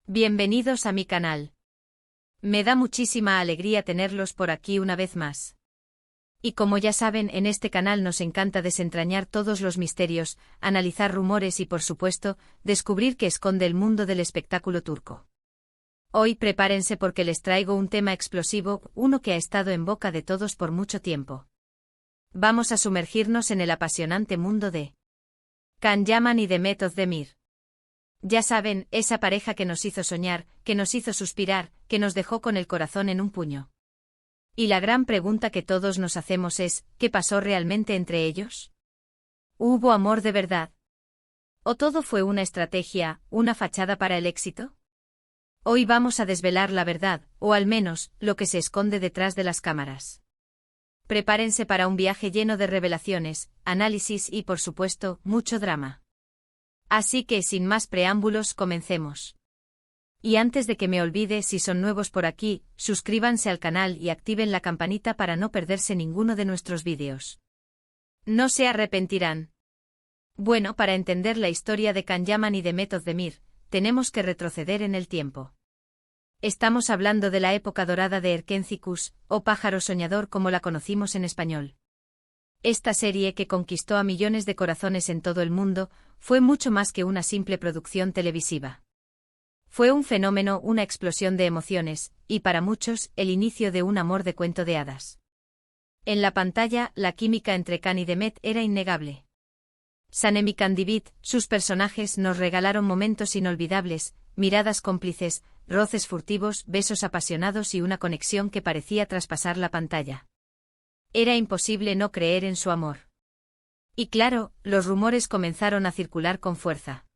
Bienvenidos a mi canal. Me da muchísima alegría tenerlos por aquí una vez más. Y como ya saben, en este canal nos encanta desentrañar todos los misterios, analizar rumores y por supuesto, descubrir qué esconde el mundo del espectáculo turco. Hoy prepárense porque les traigo un tema explosivo, uno que ha estado en boca de todos por mucho tiempo. Vamos a sumergirnos en el apasionante mundo de Can Yaman y Demet Özdemir. Ya saben, esa pareja que nos hizo soñar, que nos hizo suspirar, que nos dejó con el corazón en un puño. Y la gran pregunta que todos nos hacemos es, ¿qué pasó realmente entre ellos? ¿Hubo amor de verdad? ¿O todo fue una estrategia, una fachada para el éxito? Hoy vamos a desvelar la verdad, o al menos, lo que se esconde detrás de las cámaras. Prepárense para un viaje lleno de revelaciones, análisis y, por supuesto, mucho drama. Así que, sin más preámbulos, comencemos. Y antes de que me olvide, si son nuevos por aquí, suscríbanse al canal y activen la campanita para no perderse ninguno de nuestros vídeos. No se arrepentirán. Bueno, para entender la historia de Can Yaman y Demet Özdemir, tenemos que retroceder en el tiempo. Estamos hablando de la época dorada de Erkencikus, o Pájaro Soñador como la conocimos en español. Esta serie, que conquistó a millones de corazones en todo el mundo, fue mucho más que una simple producción televisiva. Fue un fenómeno, una explosión de emociones, y para muchos, el inicio de un amor de cuento de hadas. En la pantalla, la química entre Can y Demet era innegable. Sanem y Candivit, sus personajes nos regalaron momentos inolvidables, miradas cómplices, roces furtivos, besos apasionados y una conexión que parecía traspasar la pantalla. Era imposible no creer en su amor. Y claro, los rumores comenzaron a circular con fuerza.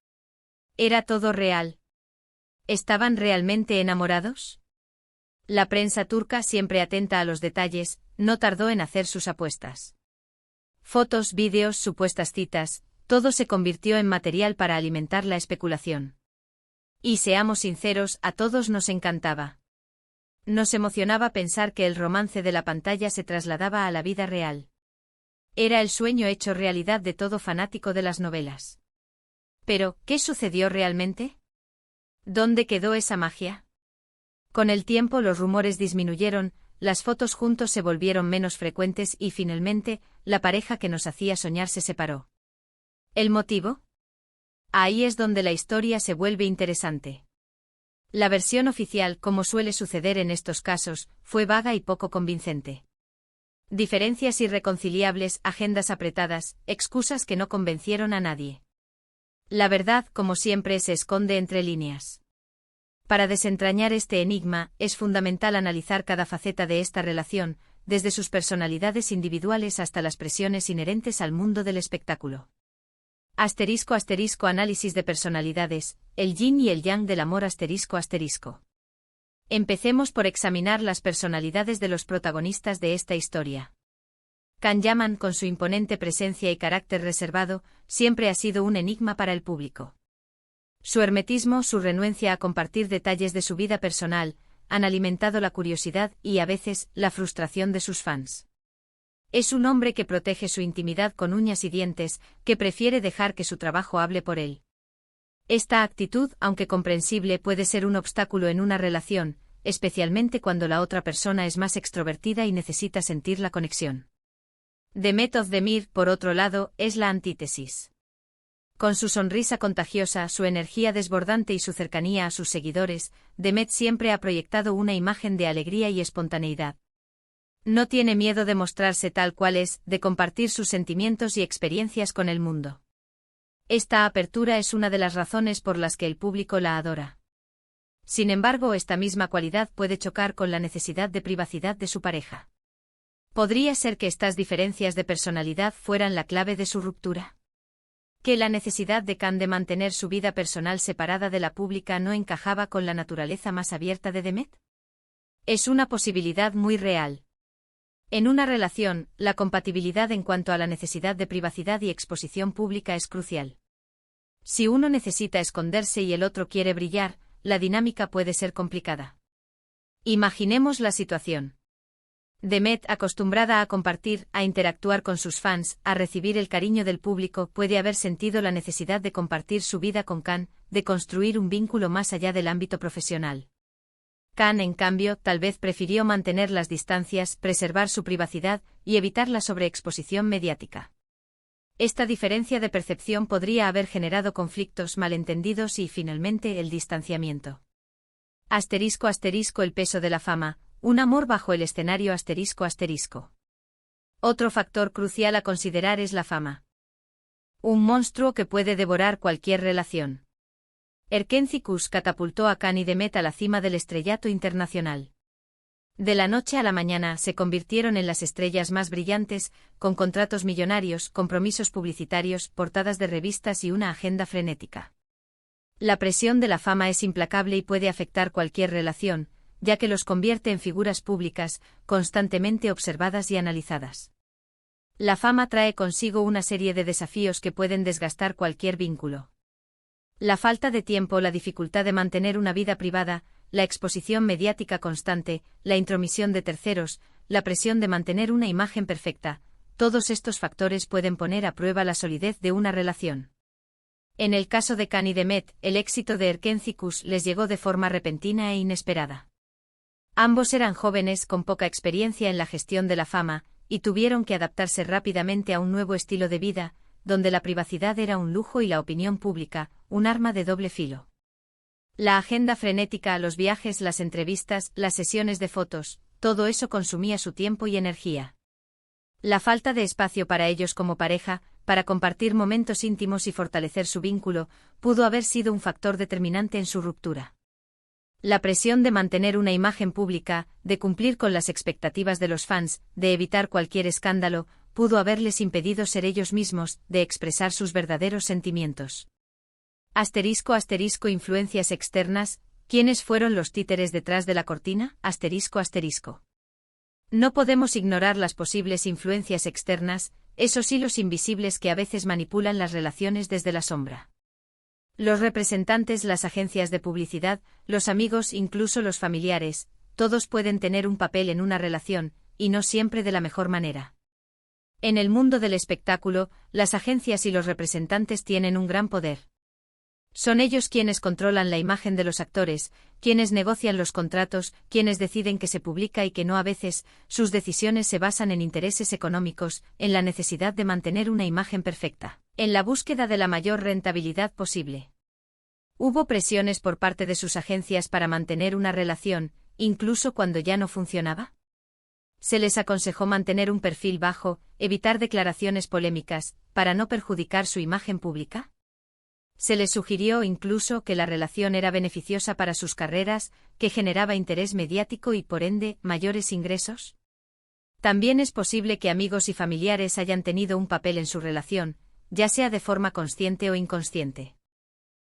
¿Era todo real? ¿Estaban realmente enamorados? La prensa turca, siempre atenta a los detalles, no tardó en hacer sus apuestas. Fotos, vídeos, supuestas citas, todo se convirtió en material para alimentar la especulación. Y seamos sinceros, a todos nos encantaba. Nos emocionaba pensar que el romance de la pantalla se trasladaba a la vida real. Era el sueño hecho realidad de todo fanático de las novelas. Pero, ¿qué sucedió realmente? ¿Dónde quedó esa magia? Con el tiempo los rumores disminuyeron, las fotos juntos se volvieron menos frecuentes y finalmente, la pareja que nos hacía soñar se separó. ¿El motivo? Ahí es donde la historia se vuelve interesante. La versión oficial, como suele suceder en estos casos, fue vaga y poco convincente. Diferencias irreconciliables, agendas apretadas, excusas que no convencieron a nadie. La verdad, como siempre, se esconde entre líneas. Para desentrañar este enigma, es fundamental analizar cada faceta de esta relación, desde sus personalidades individuales hasta las presiones inherentes al mundo del espectáculo. *** Análisis de personalidades, el yin y el yang del amor ***. Empecemos por examinar las personalidades de los protagonistas de esta historia. Can Yaman, con su imponente presencia y carácter reservado, siempre ha sido un enigma para el público. Su hermetismo, su renuencia a compartir detalles de su vida personal, han alimentado la curiosidad y, a veces, la frustración de sus fans. Es un hombre que protege su intimidad con uñas y dientes, que prefiere dejar que su trabajo hable por él. Esta actitud, aunque comprensible, puede ser un obstáculo en una relación, especialmente cuando la otra persona es más extrovertida y necesita sentir la conexión. Demet Özdemir, por otro lado, es la antítesis. Con su sonrisa contagiosa, su energía desbordante y su cercanía a sus seguidores, Demet siempre ha proyectado una imagen de alegría y espontaneidad. No tiene miedo de mostrarse tal cual es, de compartir sus sentimientos y experiencias con el mundo. Esta apertura es una de las razones por las que el público la adora. Sin embargo, esta misma cualidad puede chocar con la necesidad de privacidad de su pareja. ¿Podría ser que estas diferencias de personalidad fueran la clave de su ruptura? ¿Que la necesidad de Can de mantener su vida personal separada de la pública no encajaba con la naturaleza más abierta de Demet? Es una posibilidad muy real. En una relación, la compatibilidad en cuanto a la necesidad de privacidad y exposición pública es crucial. Si uno necesita esconderse y el otro quiere brillar, la dinámica puede ser complicada. Imaginemos la situación. Demet, acostumbrada a compartir, a interactuar con sus fans, a recibir el cariño del público, puede haber sentido la necesidad de compartir su vida con Can, de construir un vínculo más allá del ámbito profesional. Khan, en cambio, tal vez prefirió mantener las distancias, preservar su privacidad y evitar la sobreexposición mediática. Esta diferencia de percepción podría haber generado conflictos, malentendidos y, finalmente, el distanciamiento. *** El peso de la fama, un amor bajo el escenario ***. Otro factor crucial a considerar es la fama. Un monstruo que puede devorar cualquier relación. Erkenci-Kuş catapultó a Khan y Demet a la cima del estrellato internacional. De la noche a la mañana se convirtieron en las estrellas más brillantes, con contratos millonarios, compromisos publicitarios, portadas de revistas y una agenda frenética. La presión de la fama es implacable y puede afectar cualquier relación, ya que los convierte en figuras públicas, constantemente observadas y analizadas. La fama trae consigo una serie de desafíos que pueden desgastar cualquier vínculo. La falta de tiempo, la dificultad de mantener una vida privada, la exposición mediática constante, la intromisión de terceros, la presión de mantener una imagen perfecta, todos estos factores pueden poner a prueba la solidez de una relación. En el caso de Khan y Demet, el éxito de Erkenci-Kuş les llegó de forma repentina e inesperada. Ambos eran jóvenes con poca experiencia en la gestión de la fama, y tuvieron que adaptarse rápidamente a un nuevo estilo de vida, donde la privacidad era un lujo y la opinión pública, un arma de doble filo. La agenda frenética, los viajes, las entrevistas, las sesiones de fotos, todo eso consumía su tiempo y energía. La falta de espacio para ellos como pareja, para compartir momentos íntimos y fortalecer su vínculo, pudo haber sido un factor determinante en su ruptura. La presión de mantener una imagen pública, de cumplir con las expectativas de los fans, de evitar cualquier escándalo, pudo haberles impedido ser ellos mismos, de expresar sus verdaderos sentimientos. *** Influencias externas. ¿Quiénes fueron los títeres detrás de la cortina? ***. No podemos ignorar las posibles influencias externas, esos hilos invisibles que a veces manipulan las relaciones desde la sombra. Los representantes, las agencias de publicidad, los amigos, incluso los familiares, todos pueden tener un papel en una relación, y no siempre de la mejor manera. En el mundo del espectáculo, las agencias y los representantes tienen un gran poder. Son ellos quienes controlan la imagen de los actores, quienes negocian los contratos, quienes deciden qué se publica y qué no. A veces, sus decisiones se basan en intereses económicos, en la necesidad de mantener una imagen perfecta, en la búsqueda de la mayor rentabilidad posible. Hubo presiones por parte de sus agencias para mantener una relación, incluso cuando ya no funcionaba. Se les aconsejó mantener un perfil bajo, evitar declaraciones polémicas, para no perjudicar su imagen pública. Se les sugirió incluso que la relación era beneficiosa para sus carreras, que generaba interés mediático y, por ende, mayores ingresos. También es posible que amigos y familiares hayan tenido un papel en su relación, ya sea de forma consciente o inconsciente.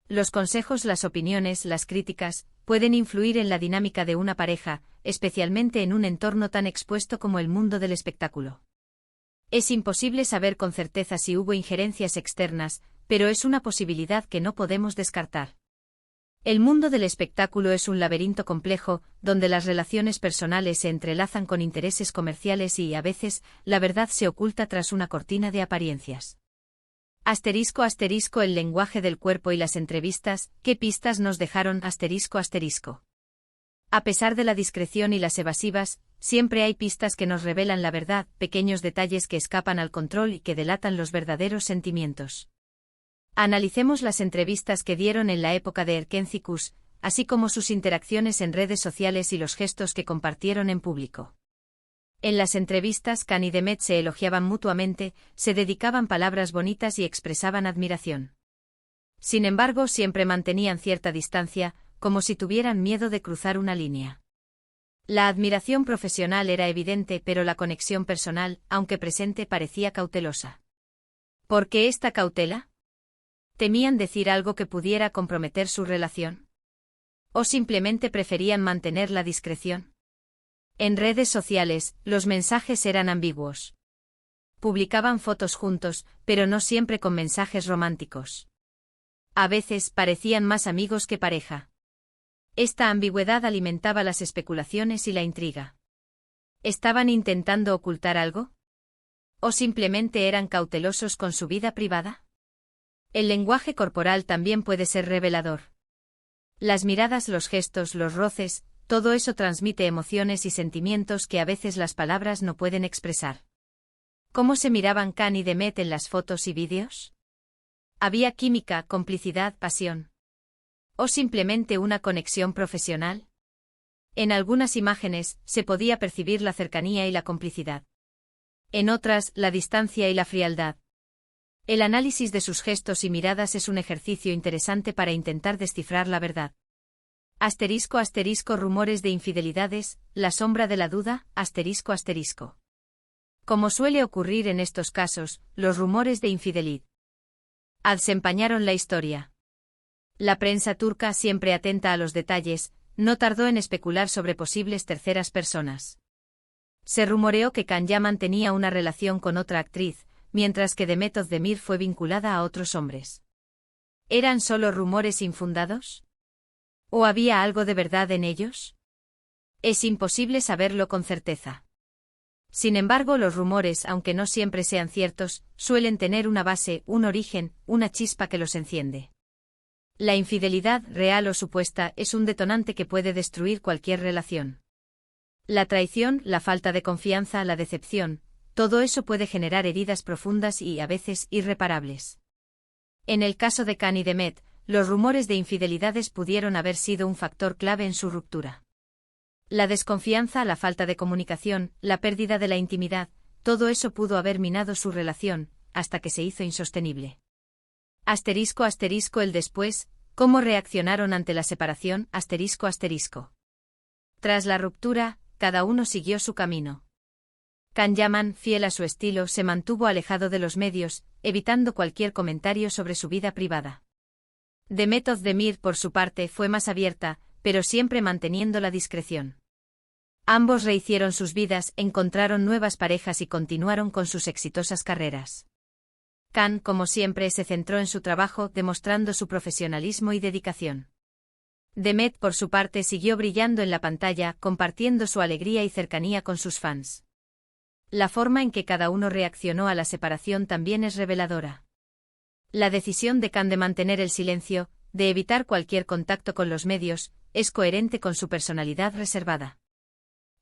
Los consejos, las opiniones, las críticas, pueden influir en la dinámica de una pareja, especialmente en un entorno tan expuesto como el mundo del espectáculo. Es imposible saber con certeza si hubo injerencias externas, pero es una posibilidad que no podemos descartar. El mundo del espectáculo es un laberinto complejo, donde las relaciones personales se entrelazan con intereses comerciales y, a veces, la verdad se oculta tras una cortina de apariencias. ***. El lenguaje del cuerpo y las entrevistas, ¿qué pistas nos dejaron? ***. A pesar de la discreción y las evasivas, siempre hay pistas que nos revelan la verdad, pequeños detalles que escapan al control y que delatan los verdaderos sentimientos. Analicemos las entrevistas que dieron en la época de Erkenci-Kuş, así como sus interacciones en redes sociales y los gestos que compartieron en público. En las entrevistas, Khan y Demet se elogiaban mutuamente, se dedicaban palabras bonitas y expresaban admiración. Sin embargo, siempre mantenían cierta distancia, como si tuvieran miedo de cruzar una línea. La admiración profesional era evidente, pero la conexión personal, aunque presente, parecía cautelosa. ¿Por qué esta cautela? ¿Temían decir algo que pudiera comprometer su relación? ¿O simplemente preferían mantener la discreción? En redes sociales, los mensajes eran ambiguos. Publicaban fotos juntos, pero no siempre con mensajes románticos. A veces parecían más amigos que pareja. Esta ambigüedad alimentaba las especulaciones y la intriga. ¿Estaban intentando ocultar algo? ¿O simplemente eran cautelosos con su vida privada? El lenguaje corporal también puede ser revelador. Las miradas, los gestos, los roces, todo eso transmite emociones y sentimientos que a veces las palabras no pueden expresar. ¿Cómo se miraban Khan y Demet en las fotos y vídeos? ¿Había química, complicidad, pasión? ¿O simplemente una conexión profesional? En algunas imágenes, se podía percibir la cercanía y la complicidad. En otras, la distancia y la frialdad. El análisis de sus gestos y miradas es un ejercicio interesante para intentar descifrar la verdad. Asterisco asterisco rumores de infidelidades, la sombra de la duda, asterisco asterisco. Como suele ocurrir en estos casos, los rumores de infidelidad empañaron la historia. La prensa turca, siempre atenta a los detalles, no tardó en especular sobre posibles terceras personas. Se rumoreó que Can Yaman tenía una relación con otra actriz, mientras que Demet Özdemir fue vinculada a otros hombres. ¿Eran solo rumores infundados? ¿O había algo de verdad en ellos? Es imposible saberlo con certeza. Sin embargo, los rumores, aunque no siempre sean ciertos, suelen tener una base, un origen, una chispa que los enciende. La infidelidad, real o supuesta, es un detonante que puede destruir cualquier relación. La traición, la falta de confianza, la decepción, todo eso puede generar heridas profundas y, a veces, irreparables. En el caso de Can y Demet, los rumores de infidelidades pudieron haber sido un factor clave en su ruptura. La desconfianza, la falta de comunicación, la pérdida de la intimidad, todo eso pudo haber minado su relación, hasta que se hizo insostenible. Asterisco asterisco el después, ¿cómo reaccionaron ante la separación? Asterisco asterisco. Tras la ruptura, cada uno siguió su camino. Can Yaman, fiel a su estilo, se mantuvo alejado de los medios, evitando cualquier comentario sobre su vida privada. Demet Özdemir, por su parte, fue más abierta, pero siempre manteniendo la discreción. Ambos rehicieron sus vidas, encontraron nuevas parejas y continuaron con sus exitosas carreras. Can, como siempre, se centró en su trabajo, demostrando su profesionalismo y dedicación. Demet, por su parte, siguió brillando en la pantalla, compartiendo su alegría y cercanía con sus fans. La forma en que cada uno reaccionó a la separación también es reveladora. La decisión de Can de mantener el silencio, de evitar cualquier contacto con los medios, es coherente con su personalidad reservada.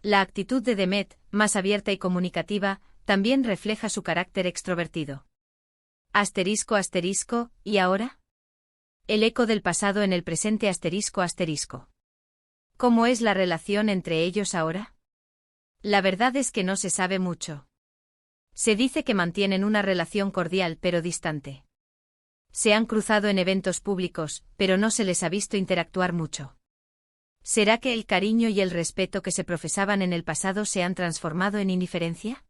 La actitud de Demet, más abierta y comunicativa, también refleja su carácter extrovertido. Asterisco asterisco, ¿y ahora? El eco del pasado en el presente asterisco asterisco. ¿Cómo es la relación entre ellos ahora? La verdad es que no se sabe mucho. Se dice que mantienen una relación cordial pero distante. Se han cruzado en eventos públicos, pero no se les ha visto interactuar mucho. ¿Será que el cariño y el respeto que se profesaban en el pasado se han transformado en indiferencia?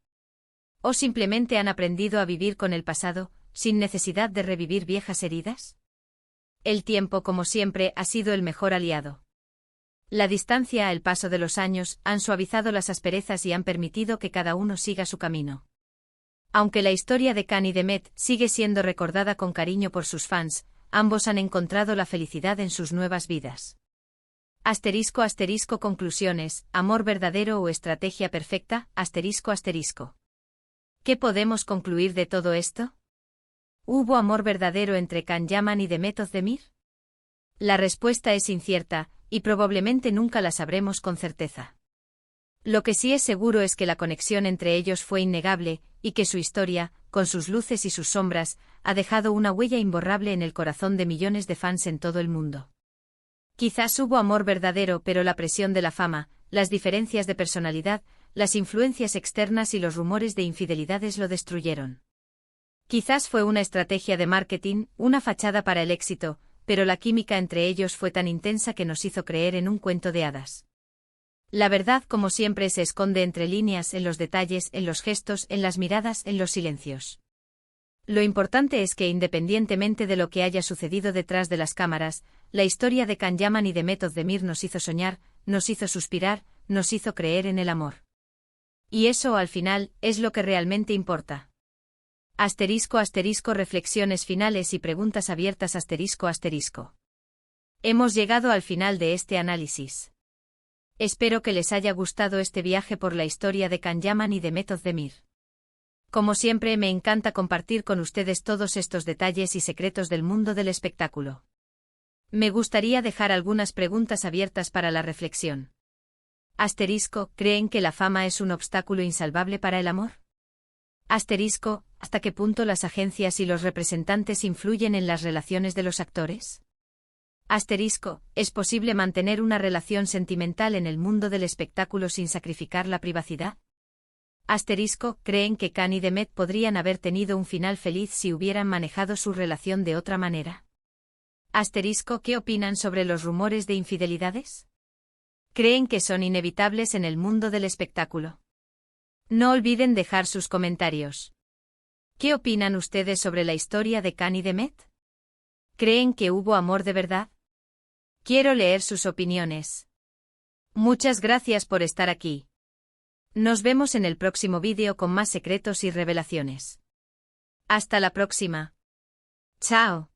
¿O simplemente han aprendido a vivir con el pasado, sin necesidad de revivir viejas heridas? El tiempo, como siempre, ha sido el mejor aliado. La distancia, el paso de los años, han suavizado las asperezas y han permitido que cada uno siga su camino. Aunque la historia de Can y Demet sigue siendo recordada con cariño por sus fans, ambos han encontrado la felicidad en sus nuevas vidas. Asterisco asterisco conclusiones, amor verdadero o estrategia perfecta, asterisco asterisco. ¿Qué podemos concluir de todo esto? ¿Hubo amor verdadero entre Can Yaman y Demet Özdemir? La respuesta es incierta, y probablemente nunca la sabremos con certeza. Lo que sí es seguro es que la conexión entre ellos fue innegable, y que su historia, con sus luces y sus sombras, ha dejado una huella imborrable en el corazón de millones de fans en todo el mundo. Quizás hubo amor verdadero, pero la presión de la fama, las diferencias de personalidad, las influencias externas y los rumores de infidelidades lo destruyeron. Quizás fue una estrategia de marketing, una fachada para el éxito, pero la química entre ellos fue tan intensa que nos hizo creer en un cuento de hadas. La verdad, como siempre, se esconde entre líneas, en los detalles, en los gestos, en las miradas, en los silencios. Lo importante es que, independientemente de lo que haya sucedido detrás de las cámaras, la historia de Can Yaman y Demet Özdemir nos hizo soñar, nos hizo suspirar, nos hizo creer en el amor. Y eso, al final, es lo que realmente importa. Asterisco asterisco reflexiones finales y preguntas abiertas asterisco asterisco. Hemos llegado al final de este análisis. Espero que les haya gustado este viaje por la historia de Can Yaman y Demet Özdemir. Como siempre, me encanta compartir con ustedes todos estos detalles y secretos del mundo del espectáculo. Me gustaría dejar algunas preguntas abiertas para la reflexión. Asterisco, ¿creen que la fama es un obstáculo insalvable para el amor? Asterisco, ¿hasta qué punto las agencias y los representantes influyen en las relaciones de los actores? Asterisco, ¿es posible mantener una relación sentimental en el mundo del espectáculo sin sacrificar la privacidad? Asterisco, ¿creen que Khan y Demet podrían haber tenido un final feliz si hubieran manejado su relación de otra manera? Asterisco, ¿qué opinan sobre los rumores de infidelidades? ¿Creen que son inevitables en el mundo del espectáculo? No olviden dejar sus comentarios. ¿Qué opinan ustedes sobre la historia de Khan y Demet? ¿Creen que hubo amor de verdad? Quiero leer sus opiniones. Muchas gracias por estar aquí. Nos vemos en el próximo vídeo con más secretos y revelaciones. Hasta la próxima. Chao.